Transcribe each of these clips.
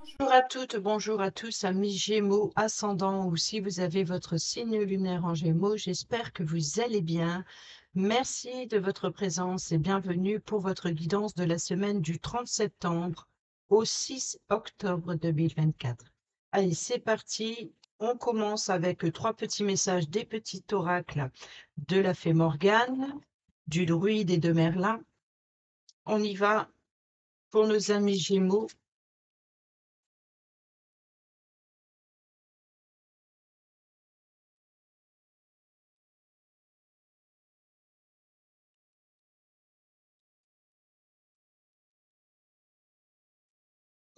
Bonjour à toutes, bonjour à tous, amis Gémeaux, ascendant ou si vous avez votre signe lunaire en Gémeaux, j'espère que vous allez bien. Merci de votre présence et bienvenue pour votre guidance de la semaine du 30 septembre au 6 octobre 2024. Allez, c'est parti. On commence avec trois petits messages des petits oracles de la fée Morgane, du druide et de Merlin. On y va pour nos amis Gémeaux.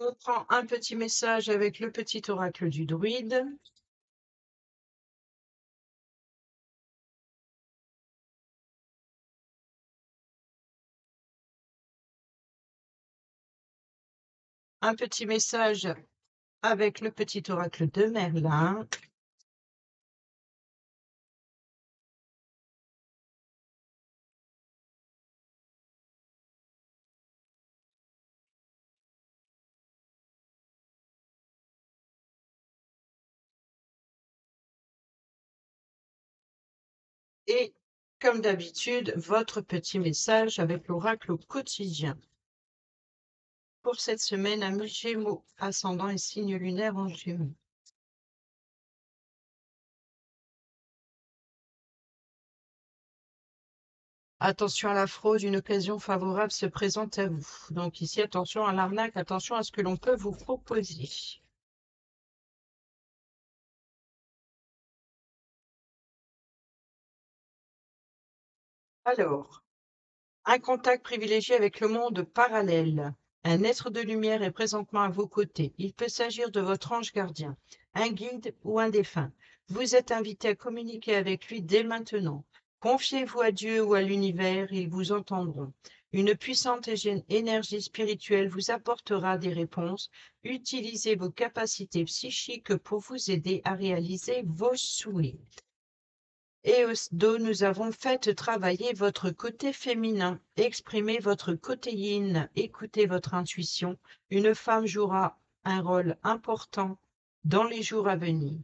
On prend un petit message avec le petit oracle du druide. Un petit message avec le petit oracle de Merlin. Et comme d'habitude, votre petit message avec l'oracle au quotidien. Pour cette semaine, amis Gémeaux, ascendant et signe lunaire en Gémeaux. Attention à la fraude, une occasion favorable se présente à vous. Donc ici, attention à l'arnaque, attention à ce que l'on peut vous proposer. Alors, un contact privilégié avec le monde parallèle. Un être de lumière est présentement à vos côtés. Il peut s'agir de votre ange gardien, un guide ou un défunt. Vous êtes invité à communiquer avec lui dès maintenant. Confiez-vous à Dieu ou à l'univers, ils vous entendront. Une puissante énergie spirituelle vous apportera des réponses. Utilisez vos capacités psychiques pour vous aider à réaliser vos souhaits. Et au dos, nous avons fait travailler votre côté féminin, exprimez votre côté yin, écoutez votre intuition. Une femme jouera un rôle important dans les jours à venir.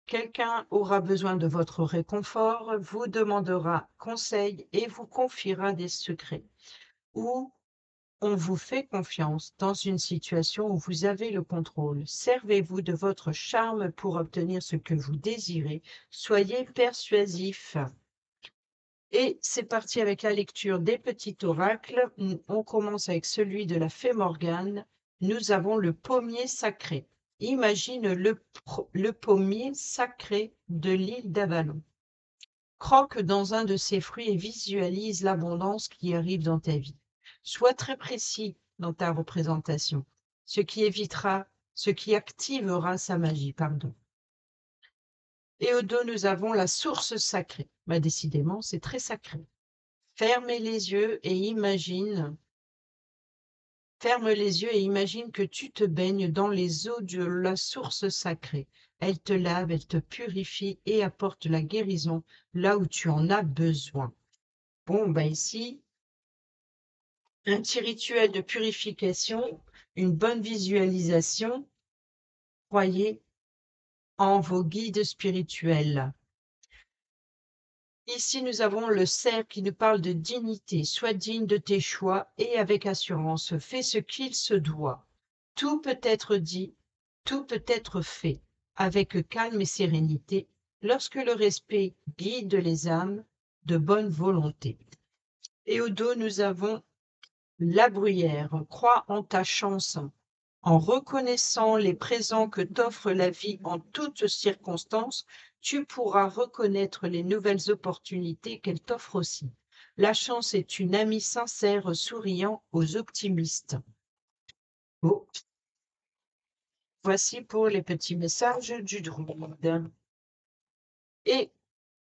Quelqu'un aura besoin de votre réconfort, vous demandera conseil et vous confiera des secrets. Ou on vous fait confiance dans une situation où vous avez le contrôle. Servez-vous de votre charme pour obtenir ce que vous désirez. Soyez persuasif. Et c'est parti avec la lecture des petits oracles. On commence avec celui de la fée Morgane. Nous avons le pommier sacré. Imagine le pommier sacré de l'île d'Avalon. Croque dans un de ses fruits et visualise l'abondance qui arrive dans ta vie. Sois très précis dans ta représentation, ce qui activera sa magie, pardon. Et au dos, nous avons la source sacrée. Bah, décidément, c'est très sacré. Ferme les yeux et imagine que tu te baignes dans les eaux de la source sacrée. Elle te lave, elle te purifie et apporte la guérison là où tu en as besoin. Bon, ben ici, un petit rituel de purification, une bonne visualisation. Croyez en vos guides spirituels. Ici, nous avons le cerf qui nous parle de dignité. Sois digne de tes choix et avec assurance, fais ce qu'il se doit. Tout peut être dit, tout peut être fait, avec calme et sérénité, lorsque le respect guide les âmes de bonne volonté. Et au dos, nous avons la bruyère. Crois en ta chance. En reconnaissant les présents que t'offre la vie en toutes circonstances, tu pourras reconnaître les nouvelles opportunités qu'elle t'offre aussi. La chance est une amie sincère souriant aux optimistes. Oh, voici pour les petits messages du druide. Et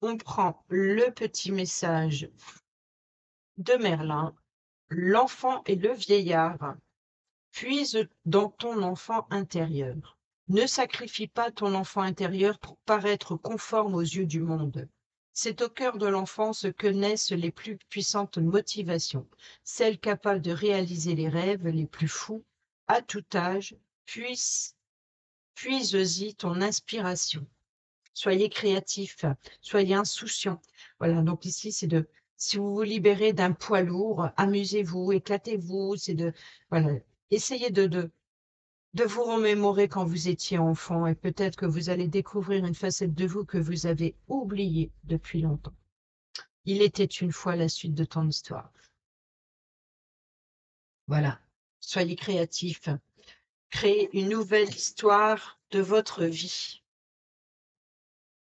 on prend le petit message de Merlin, l'enfant et le vieillard. Puise dans ton enfant intérieur. Ne sacrifie pas ton enfant intérieur pour paraître conforme aux yeux du monde. C'est au cœur de l'enfance que naissent les plus puissantes motivations, celles capables de réaliser les rêves les plus fous à tout âge. puise-y ton inspiration. Soyez créatif, soyez insouciant. Voilà, donc ici, c'est si vous vous libérez d'un poids lourd, amusez-vous, éclatez-vous, voilà, essayez de vous remémorer quand vous étiez enfant et peut-être que vous allez découvrir une facette de vous que vous avez oubliée depuis longtemps. Il était une fois la suite de ton histoire. Voilà, soyez créatif, créez une nouvelle histoire de votre vie.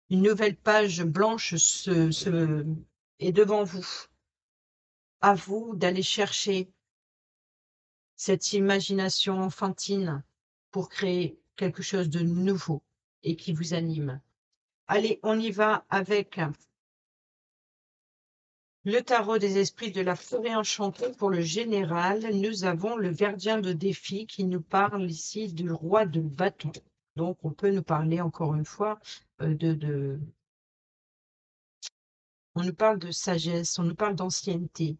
Une nouvelle page blanche est devant vous. À vous d'aller chercher cette imagination enfantine pour créer quelque chose de nouveau et qui vous anime. Allez, on y va avec le tarot des esprits de la forêt enchantée. Pour le général, nous avons le gardien de défi qui nous parle ici du roi de bâton. Donc, on peut nous parler encore une fois on nous parle de sagesse, on nous parle d'ancienneté,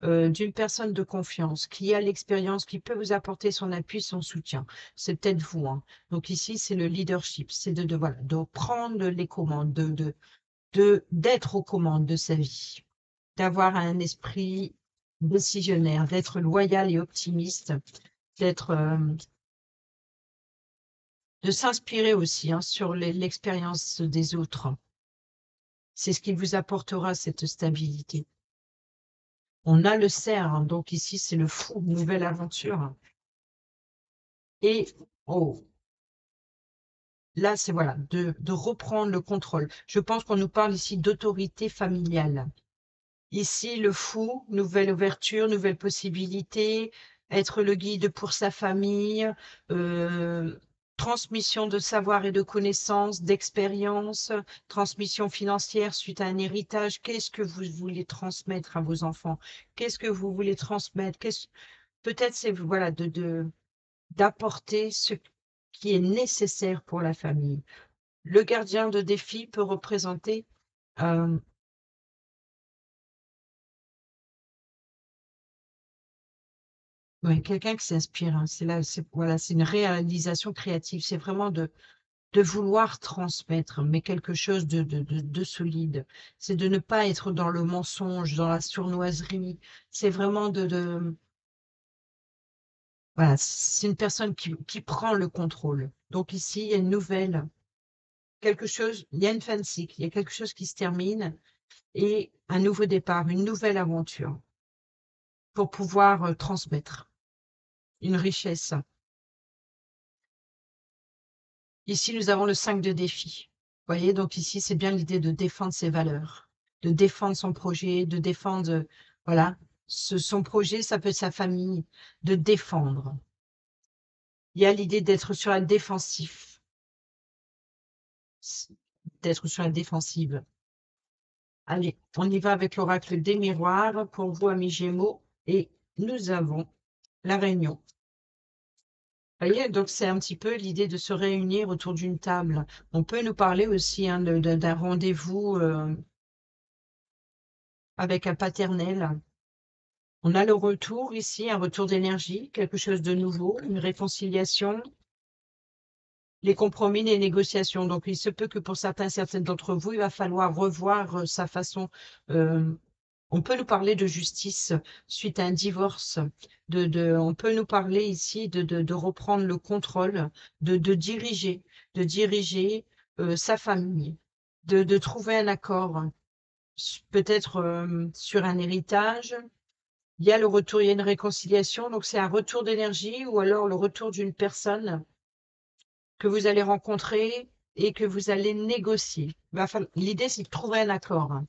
d'une personne de confiance qui a l'expérience, qui peut vous apporter son appui, son soutien. C'est peut-être vous, hein. Donc ici, c'est le leadership, c'est voilà, de prendre les commandes, d'être aux commandes de sa vie, d'avoir un esprit décisionnaire, d'être loyal et optimiste, de s'inspirer aussi, hein, sur l'expérience des autres. C'est ce qui vous apportera cette stabilité. On a le cerf, hein, donc ici, c'est le fou, nouvelle aventure. Et oh, là, c'est voilà, de reprendre le contrôle. Je pense qu'on nous parle ici d'autorité familiale. Ici, le fou, nouvelle ouverture, nouvelle possibilité, être le guide pour sa famille, euh, transmission de savoir et de connaissances, d'expérience, transmission financière suite à un héritage. Qu'est-ce que vous voulez transmettre à vos enfants? Qu'est-ce que vous voulez transmettre? Peut-être c'est voilà d'apporter ce qui est nécessaire pour la famille. Le gardien de défi peut représenter euh, ouais, quelqu'un qui s'inspire, hein. C'est là, voilà, c'est une réalisation créative. C'est vraiment de vouloir transmettre, mais quelque chose de solide. C'est de ne pas être dans le mensonge, dans la sournoiserie. C'est vraiment voilà, c'est une personne qui prend le contrôle. Donc ici, il y a une nouvelle, quelque chose, il y a une fin de cycle, il y a quelque chose qui se termine et un nouveau départ, une nouvelle aventure pour pouvoir transmettre une richesse. Ici, nous avons le 5 de défi. Vous voyez, donc ici, c'est bien l'idée de défendre ses valeurs, de défendre son projet, de défendre, voilà, son projet, ça peut être sa famille, de défendre. Il y a l'idée d'être sur la défensive, d'être sur la défensive. Allez, on y va avec l'oracle des miroirs pour vous, amis Gémeaux, et nous avons la réunion. Vous voyez, donc c'est un petit peu l'idée de se réunir autour d'une table. On peut nous parler aussi, hein, d'un rendez-vous avec un paternel. On a le retour ici, un retour d'énergie, quelque chose de nouveau, une réconciliation, les compromis, les négociations. Donc, il se peut que pour certaines d'entre vous, il va falloir revoir sa façon. euh, on peut nous parler de justice suite à un divorce. On peut nous parler ici de reprendre le contrôle, de diriger sa famille, de trouver un accord, peut-être sur un héritage. Il y a le retour, il y a une réconciliation, donc c'est un retour d'énergie ou alors le retour d'une personne que vous allez rencontrer et que vous allez négocier. L'idée, c'est de trouver un accord, hein.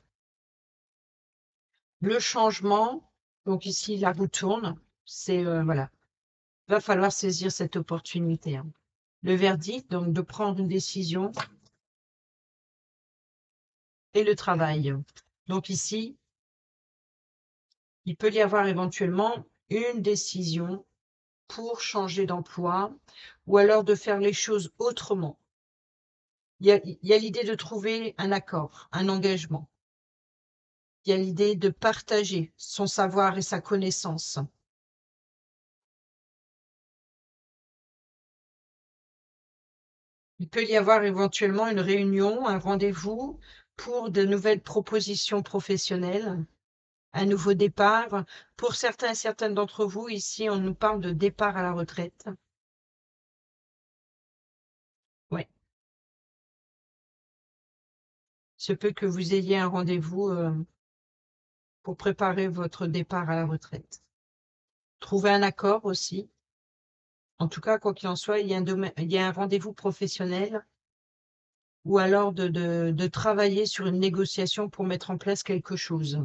Le changement, donc ici, la roue tourne, c'est, voilà, va falloir saisir cette opportunité, hein. Le verdict, donc de prendre une décision et le travail. Donc ici, il peut y avoir éventuellement une décision pour changer d'emploi ou alors de faire les choses autrement. Il y a l'idée de trouver un accord, un engagement. Il y a l'idée de partager son savoir et sa connaissance. Il peut y avoir éventuellement une réunion, un rendez-vous pour de nouvelles propositions professionnelles, un nouveau départ. Pour certains et certaines d'entre vous, ici, on nous parle de départ à la retraite. Ouais. Se peut que vous ayez un rendez-vous pour préparer votre départ à la retraite. Trouver un accord aussi. En tout cas, quoi qu'il en soit, il y a un rendez-vous professionnel ou alors de travailler sur une négociation pour mettre en place quelque chose.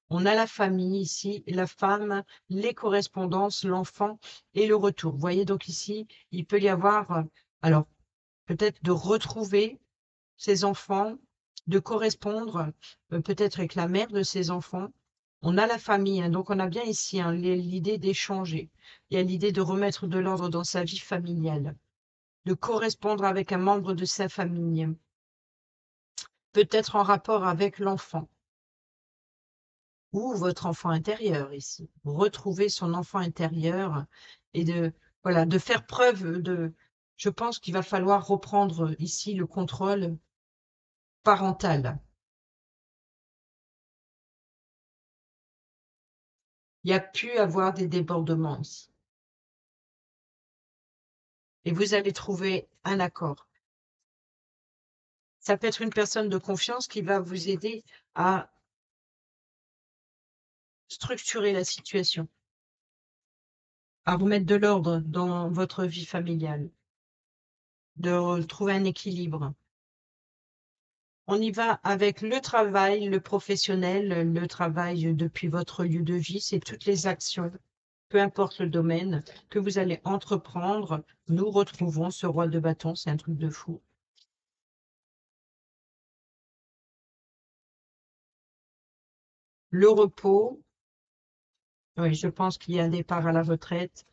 On a la famille ici, la femme, les correspondances, l'enfant et le retour. Vous voyez, donc ici, il peut y avoir, alors peut-être de retrouver ses enfants, de correspondre peut-être avec la mère de ses enfants. On a la famille, hein, donc on a bien ici hein, l'idée d'échanger. Il y a l'idée de remettre de l'ordre dans sa vie familiale, de correspondre avec un membre de sa famille, peut-être en rapport avec l'enfant ou votre enfant intérieur ici. Retrouver son enfant intérieur et voilà, de faire preuve de. Je pense qu'il va falloir reprendre ici le contrôle parental. Il y a pu avoir des débordements ici. Et vous allez trouver un accord. Ça peut être une personne de confiance qui va vous aider à structurer la situation, à remettre de l'ordre dans votre vie familiale, de trouver un équilibre. On y va avec le travail, le professionnel, le travail depuis votre lieu de vie, c'est toutes les actions, peu importe le domaine, que vous allez entreprendre. Nous retrouvons ce roi de bâton, c'est un truc de fou. Le repos, oui, je pense qu'il y a un départ à la retraite.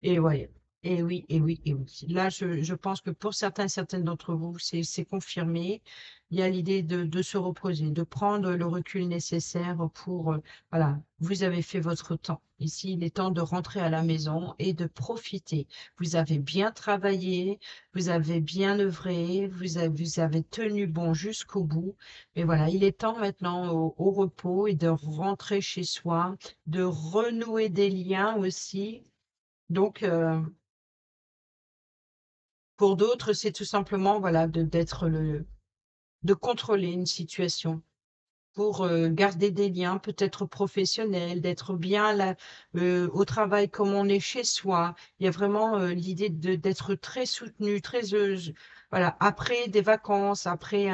Et ouais, et oui, et oui, et oui. Là, je pense que pour certaines d'entre vous, c'est confirmé. Il y a l'idée de se reposer, de prendre le recul nécessaire pour, voilà, vous avez fait votre temps. Ici, il est temps de rentrer à la maison et de profiter. Vous avez bien travaillé, vous avez bien œuvré, vous avez tenu bon jusqu'au bout. Mais voilà, il est temps maintenant au repos et de rentrer chez soi, de renouer des liens aussi. Donc, pour d'autres, c'est tout simplement, voilà, de contrôler une situation pour garder des liens, peut-être professionnels, d'être bien là, au travail comme on est chez soi. Il y a vraiment l'idée d'être très soutenu, très voilà, après des vacances, après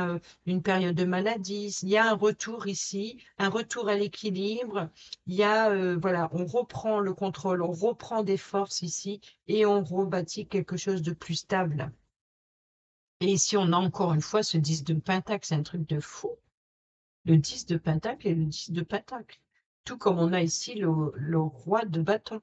une période de maladie, il y a un retour ici, un retour à l'équilibre. Il y a voilà, on reprend le contrôle, on reprend des forces ici et on rebâtit quelque chose de plus stable. Et ici, on a encore une fois ce 10 de Pentacle, c'est un truc de fou. Le 10 de Pentacle et le 10 de Pentacle. Tout comme on a ici le roi de bâton.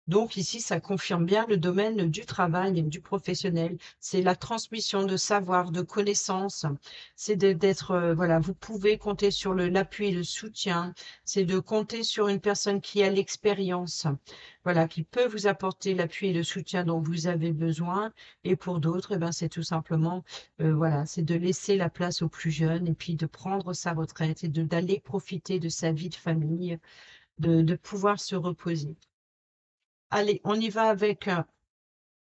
Donc ici, ça confirme bien le domaine du travail et du professionnel. C'est la transmission de savoir, de connaissances. C'est d'être, voilà, vous pouvez compter sur l'appui et le soutien. C'est de compter sur une personne qui a l'expérience, voilà, qui peut vous apporter l'appui et le soutien dont vous avez besoin. Et pour d'autres, eh ben, c'est tout simplement, voilà, c'est de laisser la place aux plus jeunes et puis de prendre sa retraite et d'aller profiter de sa vie de famille, de pouvoir se reposer. Allez, on y va avec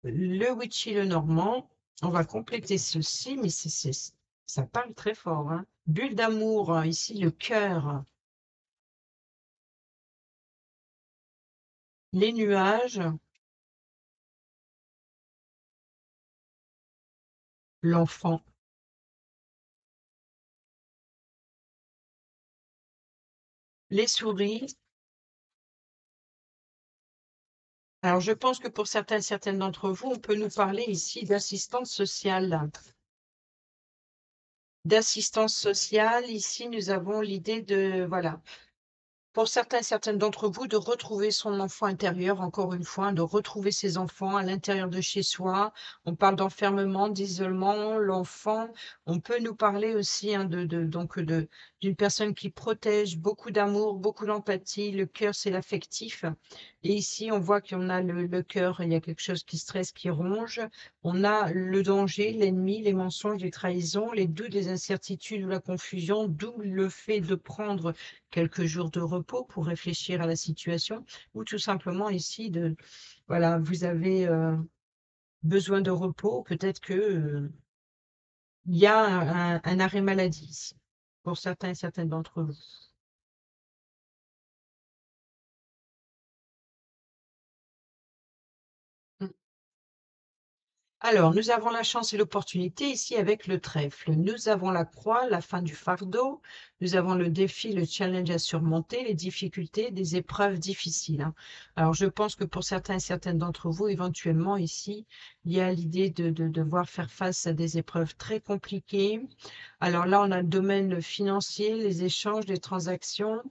le Witchy le Normand. On va compléter ceci, mais ça parle très fort. Hein. Bulle d'amour, hein, ici le cœur. Les nuages, l'enfant. Les souris. Alors, je pense que pour certaines d'entre vous, on peut nous parler ici d'assistance sociale. D'assistance sociale, ici, nous avons l'idée de, voilà, pour certaines d'entre vous, de retrouver son enfant intérieur, encore une fois, de retrouver ses enfants à l'intérieur de chez soi. On parle d'enfermement, d'isolement, l'enfant. On peut nous parler aussi hein, donc d'une personne qui protège, beaucoup d'amour, beaucoup d'empathie. Le cœur, c'est l'affectif. Et ici, on voit qu'on a le cœur, il y a quelque chose qui stresse, qui ronge. On a le danger, l'ennemi, les mensonges, les trahisons, les doutes, les incertitudes ou la confusion, d'où le fait de prendre quelques jours de repos pour réfléchir à la situation, ou tout simplement ici de, voilà, vous avez besoin de repos, peut-être que il y a un arrêt maladie ici, pour certains et certaines d'entre vous. Mm. Alors, nous avons la chance et l'opportunité ici avec le trèfle. Nous avons la croix, la fin du fardeau. Nous avons le défi, le challenge à surmonter, les difficultés, des épreuves difficiles, hein. Alors, je pense que pour certains et certaines d'entre vous, éventuellement ici, il y a l'idée de devoir faire face à des épreuves très compliquées. Alors là, on a le domaine financier, les échanges, les transactions.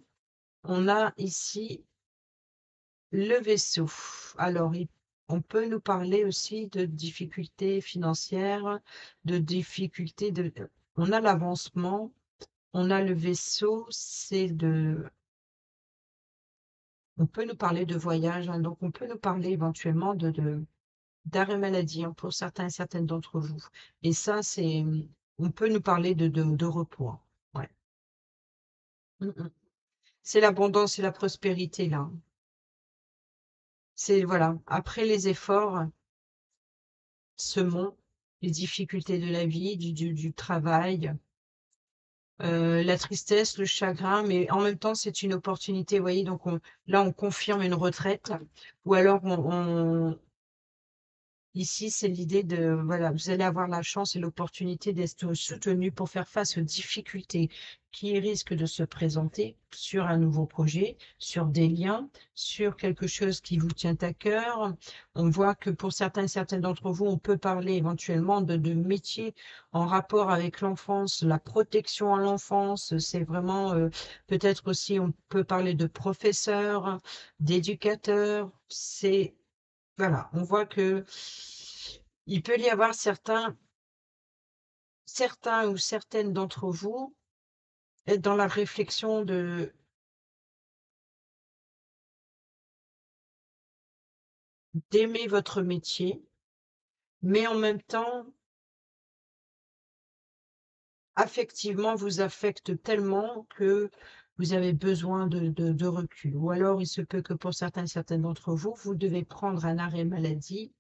On a ici le vaisseau. Alors, on peut nous parler aussi de difficultés financières, de difficultés de... On a l'avancement, on a le vaisseau, c'est de... On peut nous parler de voyage, hein, donc on peut nous parler éventuellement d'arrêt maladie, hein, pour certains et certaines d'entre vous. Et ça, c'est... On peut nous parler de repos, hein. Ouais. Mm, mm. C'est l'abondance et la prospérité, là. C'est, voilà, après les efforts, semons les difficultés de la vie, du travail, la tristesse, le chagrin, mais en même temps, c'est une opportunité, vous voyez, donc là, on confirme une retraite, ou alors ici, c'est l'idée de, voilà, vous allez avoir la chance et l'opportunité d'être soutenu pour faire face aux difficultés qui risquent de se présenter sur un nouveau projet, sur des liens, sur quelque chose qui vous tient à cœur. On voit que pour certains et certaines d'entre vous, on peut parler éventuellement de métiers en rapport avec l'enfance, la protection à l'enfance. C'est vraiment, peut-être aussi, on peut parler de professeurs, d'éducateurs. C'est voilà, on voit que il peut y avoir certains ou certaines d'entre vous être dans la réflexion d'aimer votre métier, mais en même temps, affectivement, vous affecte tellement que vous avez besoin de recul. Ou alors, il se peut que pour certains et certaines d'entre vous, vous devez prendre un arrêt maladie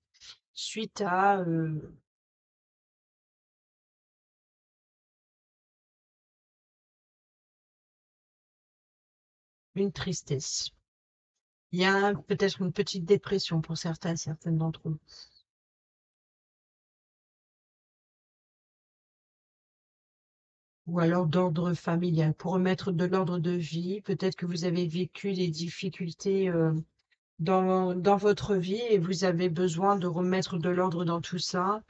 suite à une tristesse. Il y a peut-être une petite dépression pour certains et certaines d'entre vous. Ou alors d'ordre familial. Pour remettre de l'ordre de vie, peut-être que vous avez vécu des difficultés dans votre vie et vous avez besoin de remettre de l'ordre dans tout ça.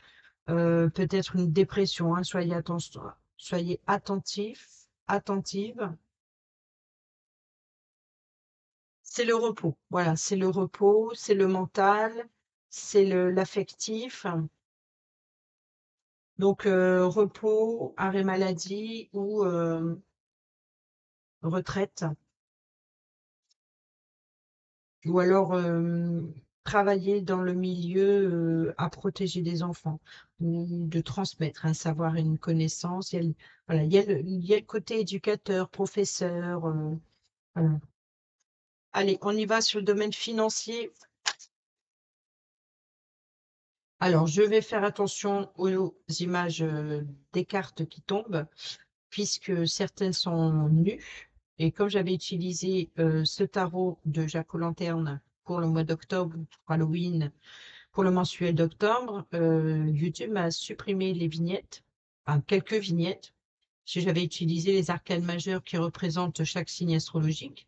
Peut-être une dépression, hein, soyez attentifs, attentive. C'est le repos, voilà, c'est le repos, c'est le mental, c'est l'affectif. Donc, repos, arrêt maladie ou retraite. Ou alors travailler dans le milieu à protéger des enfants, ou de transmettre un savoir et une connaissance. Voilà, il y a le côté éducateur, professeur. Voilà. Allez, on y va sur le domaine financier. Alors, je vais faire attention aux images des cartes qui tombent, puisque certaines sont nues. Et comme j'avais utilisé ce tarot de Jacques Lanterne pour le mois d'octobre, pour Halloween, pour le mensuel d'octobre, YouTube m'a supprimé les vignettes, enfin quelques vignettes, si j'avais utilisé les arcanes majeures qui représentent chaque signe astrologique.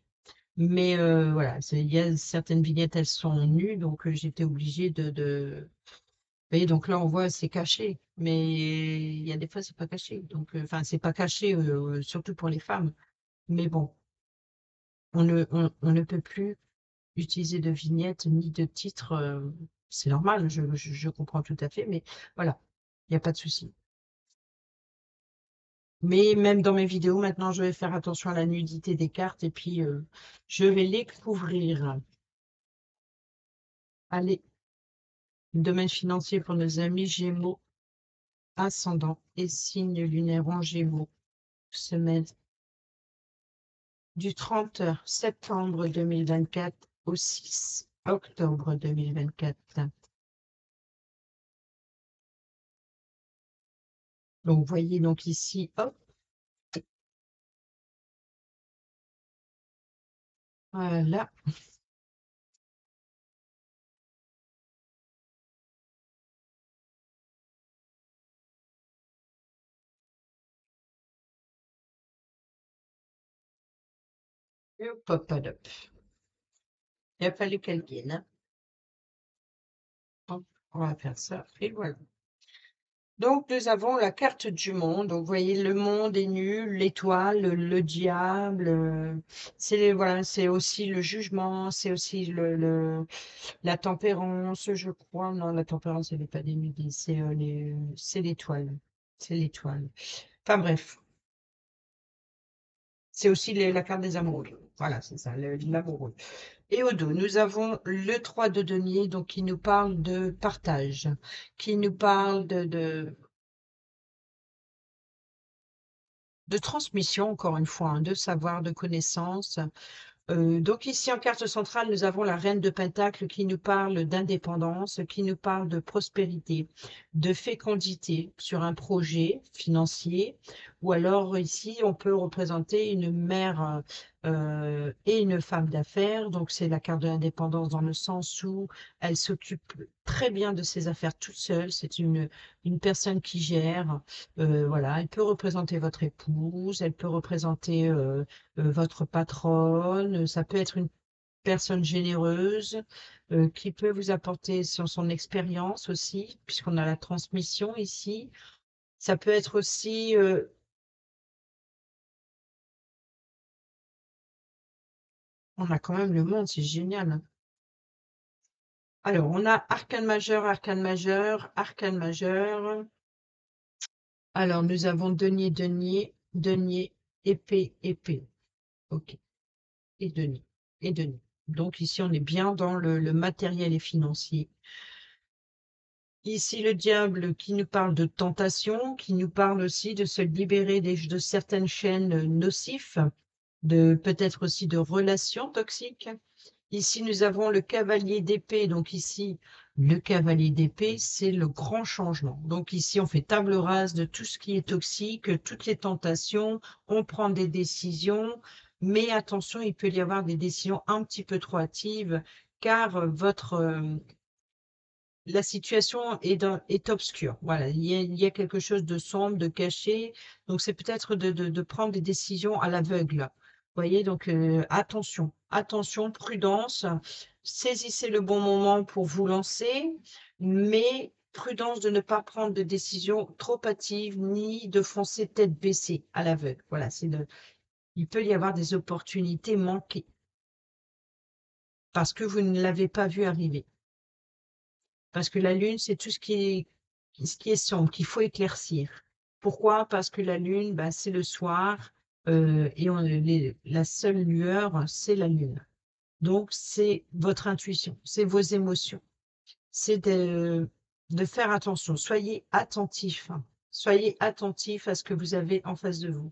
Mais voilà, il y a certaines vignettes, elles sont nues, donc j'étais obligée Vous voyez, donc là, on voit, c'est caché, mais il y a des fois, c'est pas caché. Donc, enfin, c'est pas caché, surtout pour les femmes. Mais bon, on ne peut plus utiliser de vignettes ni de titres. C'est normal, je comprends tout à fait, mais voilà, il n'y a pas de souci. Mais même dans mes vidéos, maintenant, je vais faire attention à la nudité des cartes et puis je vais les couvrir. Allez, domaine financier pour nos amis Gémeaux, ascendant et signe lunaire en Gémeaux, semaine du 30 septembre 2024 au 6 octobre 2024. Donc, vous voyez donc ici, hop, voilà. Et hop, hop, hop. Il a fallu qu'elle vienne, hein. Hop, on va faire ça, et voilà. Donc, nous avons la carte du monde. Donc, vous voyez, le monde est nul, l'étoile, le diable. C'est voilà, c'est aussi le jugement, c'est aussi la tempérance, je crois. Non, la tempérance, elle n'est pas dénudée, c'est l'étoile. C'est l'étoile. Enfin bref, c'est aussi la carte des amoureux. Voilà, c'est ça, l'amoureux. Et au dos, nous avons le 3 de denier, donc qui nous parle de partage, qui nous parle de transmission, encore une fois, hein, de savoir, de connaissances. Donc ici, en carte centrale, nous avons la reine de Pentacle qui nous parle d'indépendance, qui nous parle de prospérité, de fécondité sur un projet financier. Ou alors ici, on peut représenter une mère et une femme d'affaires. Donc c'est la carte de l'indépendance dans le sens où elle s'occupe très bien de ses affaires toute seule. C'est une personne qui gère. Voilà, elle peut représenter votre épouse, elle peut représenter votre patronne, ça peut être une personne généreuse qui peut vous apporter son expérience aussi, puisqu'on a la transmission ici. Ça peut être aussi, on a quand même le monde, c'est génial, hein. Alors, on a arcane majeur, arcane majeur, arcane majeur. Alors, nous avons denier, denier, denier, épée, épée. OK. Et denier, et denier. Donc ici, on est bien dans le matériel et financier. Ici, le diable qui nous parle de tentation, qui nous parle aussi de se libérer de certaines chaînes nocifs, de peut-être aussi de relations toxiques. Ici, nous avons le cavalier d'épée. Donc ici, le cavalier d'épée, c'est le grand changement. Donc ici, on fait table rase de tout ce qui est toxique, toutes les tentations, on prend des décisions, mais attention, il peut y avoir des décisions un petit peu trop hâtives, car la situation est obscure. Voilà, il y a quelque chose de sombre, de caché. Donc, c'est peut-être de prendre des décisions à l'aveugle. Vous voyez, donc attention, attention, prudence. Saisissez le bon moment pour vous lancer, mais prudence de ne pas prendre de décisions trop hâtives ni de foncer tête baissée à l'aveugle. Voilà, il peut y avoir des opportunités manquées parce que vous ne l'avez pas vu arriver. Parce que la lune, c'est tout ce qui est sombre, qu'il faut éclaircir. Pourquoi? Parce que la lune, bah, c'est le soir et la seule lueur, c'est la lune. Donc, c'est votre intuition, c'est vos émotions. C'est de faire attention. Soyez attentif, hein. Soyez attentif à ce que vous avez en face de vous.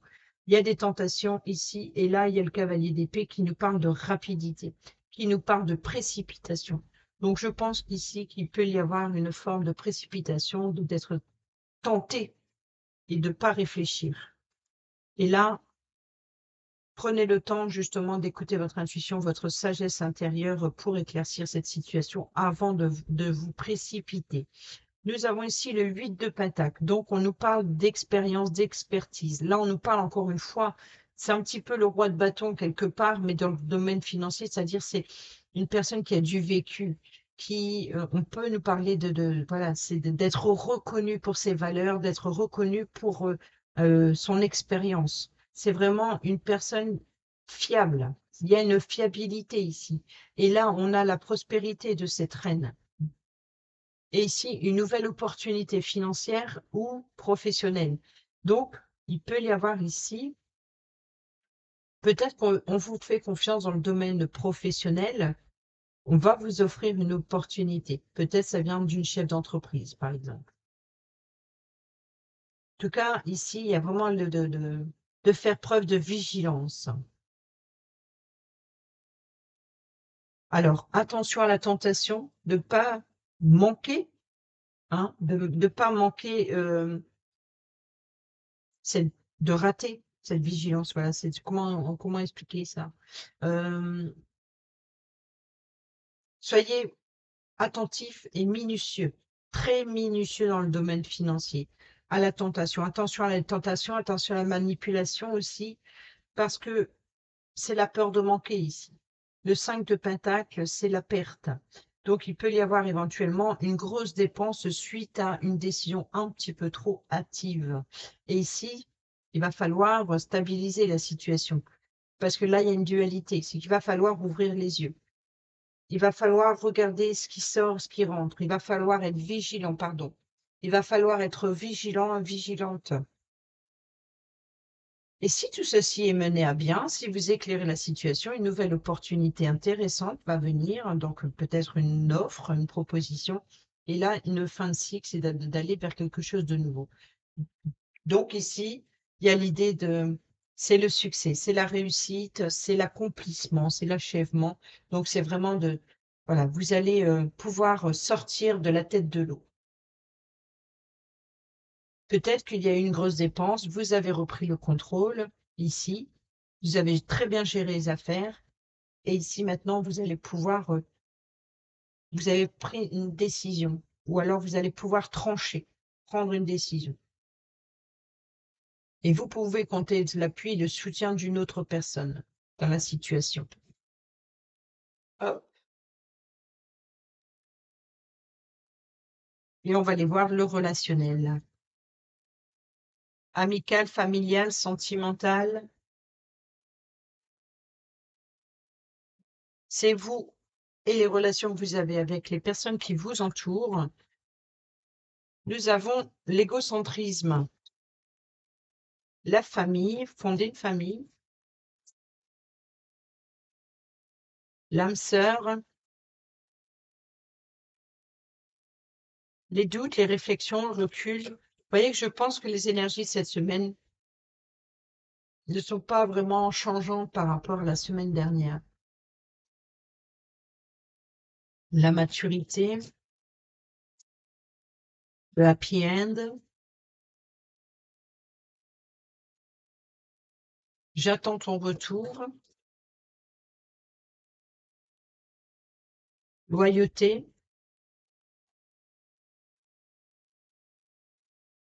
Il y a des tentations ici et là, il y a le cavalier d'épée qui nous parle de rapidité, qui nous parle de précipitation. Donc, je pense ici qu'il peut y avoir une forme de précipitation, d'être tenté et de ne pas réfléchir. Et là, prenez le temps justement d'écouter votre intuition, votre sagesse intérieure pour éclaircir cette situation avant de vous précipiter. Nous avons ici le 8 de Pentacle. Donc, on nous parle d'expérience, d'expertise. Là, on nous parle encore une fois, c'est un petit peu le roi de bâton quelque part, mais dans le domaine financier, c'est-à-dire c'est une personne qui a du vécu, on peut nous parler voilà, c'est d'être reconnu pour ses valeurs, d'être reconnu pour son expérience. C'est vraiment une personne fiable. Il y a une fiabilité ici. Et là, on a la prospérité de cette reine. Et ici, une nouvelle opportunité financière ou professionnelle. Donc, il peut y avoir ici, peut-être qu'on vous fait confiance dans le domaine professionnel, on va vous offrir une opportunité. Peut-être ça vient d'une chef d'entreprise, par exemple. En tout cas, ici, il y a vraiment de faire preuve de vigilance. Alors, attention à la tentation, de ne pas manquer, hein, de pas manquer, de rater cette vigilance. Voilà, c'est comment expliquer ça. Soyez attentif et minutieux, très minutieux dans le domaine financier, à la tentation. Attention à la tentation, attention à la manipulation aussi, parce que c'est la peur de manquer ici. Le 5 de Pentacle, c'est la perte. Donc, il peut y avoir éventuellement une grosse dépense suite à une décision un petit peu trop hâtive. Et ici, il va falloir stabiliser la situation. Parce que là, il y a une dualité. C'est qu'il va falloir ouvrir les yeux. Il va falloir regarder ce qui sort, ce qui rentre. Il va falloir être vigilant, pardon. Il va falloir être vigilant, vigilante. Et si tout ceci est mené à bien, si vous éclairez la situation, une nouvelle opportunité intéressante va venir, donc peut-être une offre, une proposition. Et là, une fin de cycle, c'est d'aller vers quelque chose de nouveau. Donc ici, il y a l'idée c'est le succès, c'est la réussite, c'est l'accomplissement, c'est l'achèvement. Donc c'est vraiment voilà, vous allez pouvoir sortir de la tête de l'eau. Peut-être qu'il y a eu une grosse dépense, vous avez repris le contrôle ici, vous avez très bien géré les affaires, et ici maintenant vous allez pouvoir, vous avez pris une décision, ou alors vous allez pouvoir trancher, prendre une décision. Et vous pouvez compter l'appui et le soutien d'une autre personne dans la situation. Hop. Et on va aller voir le relationnel. Amical, familial, sentimental. C'est vous et les relations que vous avez avec les personnes qui vous entourent. Nous avons l'égocentrisme, la famille, fonder une famille, l'âme sœur, les doutes, les réflexions, le recul. Vous voyez que je pense que les énergies de cette semaine ne sont pas vraiment changeantes par rapport à la semaine dernière. La maturité, le happy end. J'attends ton retour. Loyauté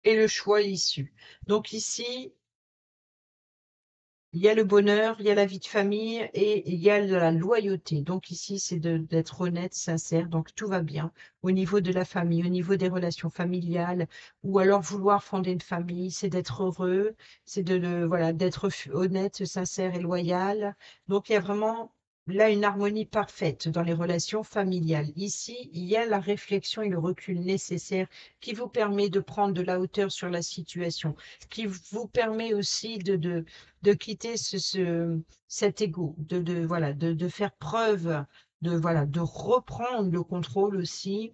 et le choix issu. Donc ici, il y a le bonheur, il y a la vie de famille et il y a la loyauté. Donc ici, c'est d'être honnête, sincère, donc tout va bien au niveau de la famille, au niveau des relations familiales, ou alors vouloir fonder une famille, c'est d'être heureux, c'est voilà, d'être honnête, sincère et loyal. Donc il y a vraiment là une harmonie parfaite dans les relations familiales. Ici, il y a la réflexion et le recul nécessaire qui vous permet de prendre de la hauteur sur la situation, qui vous permet aussi de quitter cet ego, voilà, de faire preuve, voilà, de reprendre le contrôle aussi.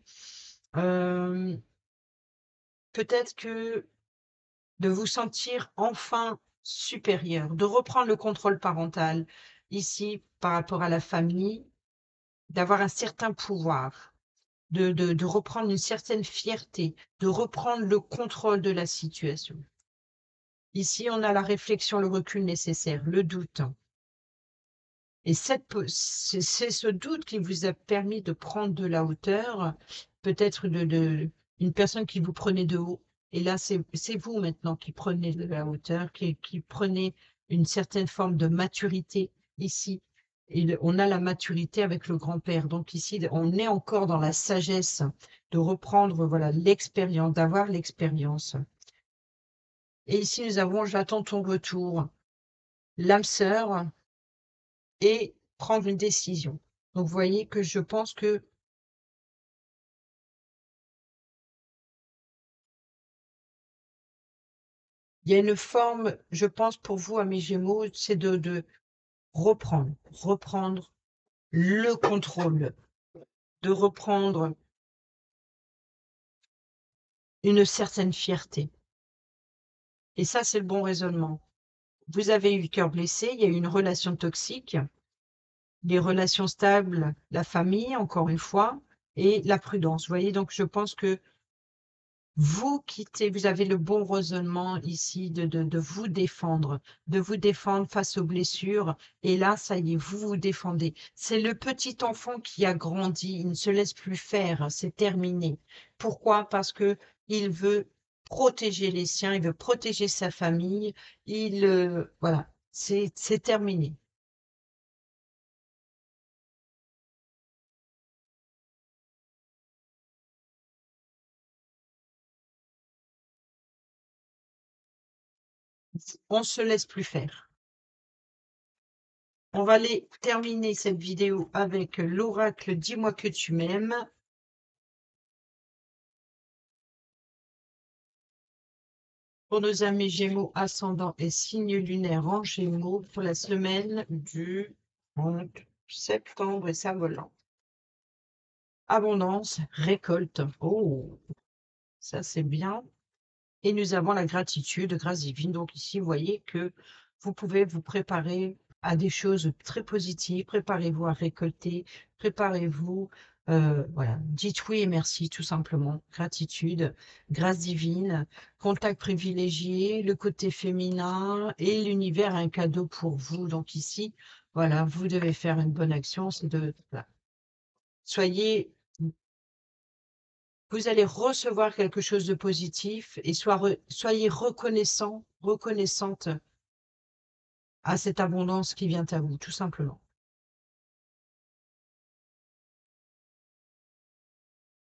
Euh, Peut-être que de vous sentir enfin supérieur, de reprendre le contrôle parental ici par rapport à la famille, d'avoir un certain pouvoir, de reprendre une certaine fierté, de reprendre le contrôle de la situation. Ici, on a la réflexion, le recul nécessaire, le doute. Et c'est ce doute qui vous a permis de prendre de la hauteur, peut-être une personne qui vous prenait de haut. Et là, c'est vous maintenant qui prenez de la hauteur, qui prenez une certaine forme de maturité ici. Et on a la maturité avec le grand-père. Donc ici, on est encore dans la sagesse de reprendre voilà l'expérience, d'avoir l'expérience. Et ici, nous avons j'attends ton retour, l'âme sœur et prendre une décision. Donc, vous voyez que je pense que Il y a une forme, je pense, pour vous, amis Gémeaux, c'est de reprendre le contrôle, de reprendre une certaine fierté. Et ça, c'est le bon raisonnement. Vous avez eu le cœur blessé, il y a eu une relation toxique, les relations stables, la famille, encore une fois, et la prudence. Vous voyez, donc je pense que vous avez le bon raisonnement ici de vous défendre face aux blessures. Et là, ça y est, vous vous défendez. C'est le petit enfant qui a grandi, il ne se laisse plus faire, c'est terminé. Pourquoi? Parce que il veut protéger les siens, il veut protéger sa famille. Voilà, c'est terminé. On se laisse plus faire. On va aller terminer cette vidéo avec l'oracle Dis-moi que tu m'aimes. Pour nos amis Gémeaux, ascendant et signe lunaire en Gémeaux pour la semaine du 30 septembre et ça volant. Abondance, récolte. Oh, ça c'est bien. Et nous avons la gratitude, grâce divine. Donc ici, vous voyez que vous pouvez vous préparer à des choses très positives. Préparez-vous à récolter. Préparez-vous. Voilà. Dites oui et merci, tout simplement. Gratitude, grâce divine, contact privilégié, le côté féminin et l'univers a un cadeau pour vous. Donc ici, voilà, vous devez faire une bonne action. C'est voilà. Soyez Vous allez recevoir quelque chose de positif et soyez reconnaissante à cette abondance qui vient à vous, tout simplement.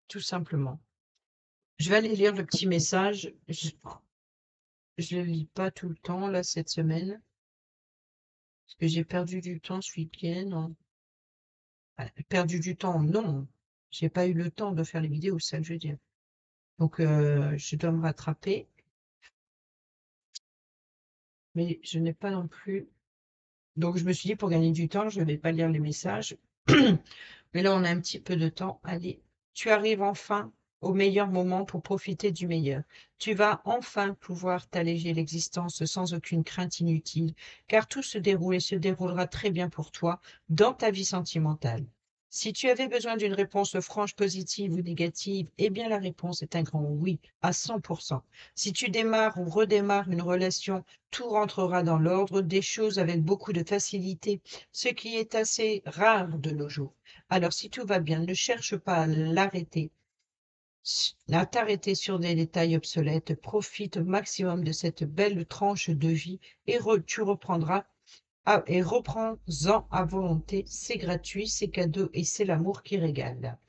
Tout simplement. Je vais aller lire le petit message. Je ne le lis pas tout le temps, là, cette semaine, parce que j'ai perdu du temps ce week-end. Perdu du temps, non. J'ai pas eu le temps de faire les vidéos, c'est ça que je veux dire. Donc, je dois me rattraper. Mais je n'ai pas non plus. Donc, je me suis dit, pour gagner du temps, je ne vais pas lire les messages. Mais là, on a un petit peu de temps. Allez, tu arrives enfin au meilleur moment pour profiter du meilleur. Tu vas enfin pouvoir t'alléger l'existence sans aucune crainte inutile, car tout se déroule et se déroulera très bien pour toi dans ta vie sentimentale. Si tu avais besoin d'une réponse franche, positive ou négative, eh bien la réponse est un grand oui, à 100%. Si tu démarres ou redémarres une relation, tout rentrera dans l'ordre, des choses avec beaucoup de facilité, ce qui est assez rare de nos jours. Alors, si tout va bien, ne cherche pas à t'arrêter sur des détails obsolètes. Profite au maximum de cette belle tranche de vie et tu reprendras et reprends-en à volonté. C'est gratuit, c'est cadeau et c'est l'amour qui régale.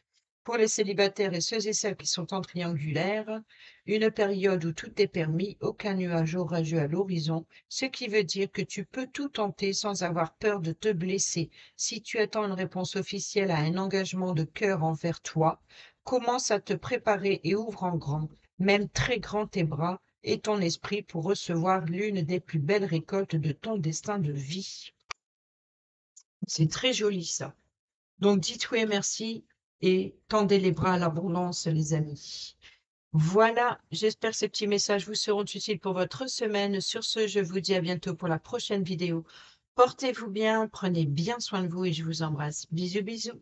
Pour les célibataires et ceux et celles qui sont en triangulaire, une période où tout est permis, aucun nuage orageux à l'horizon, ce qui veut dire que tu peux tout tenter sans avoir peur de te blesser. Si tu attends une réponse officielle à un engagement de cœur envers toi, commence à te préparer et ouvre en grand, même très grand tes bras et ton esprit pour recevoir l'une des plus belles récoltes de ton destin de vie. C'est très joli ça. Donc dites oui et merci et tendez les bras à l'abondance, les amis. Voilà, j'espère que ces petits messages vous seront utiles pour votre semaine. Sur ce, je vous dis à bientôt pour la prochaine vidéo. Portez-vous bien, prenez bien soin de vous et je vous embrasse. Bisous, bisous.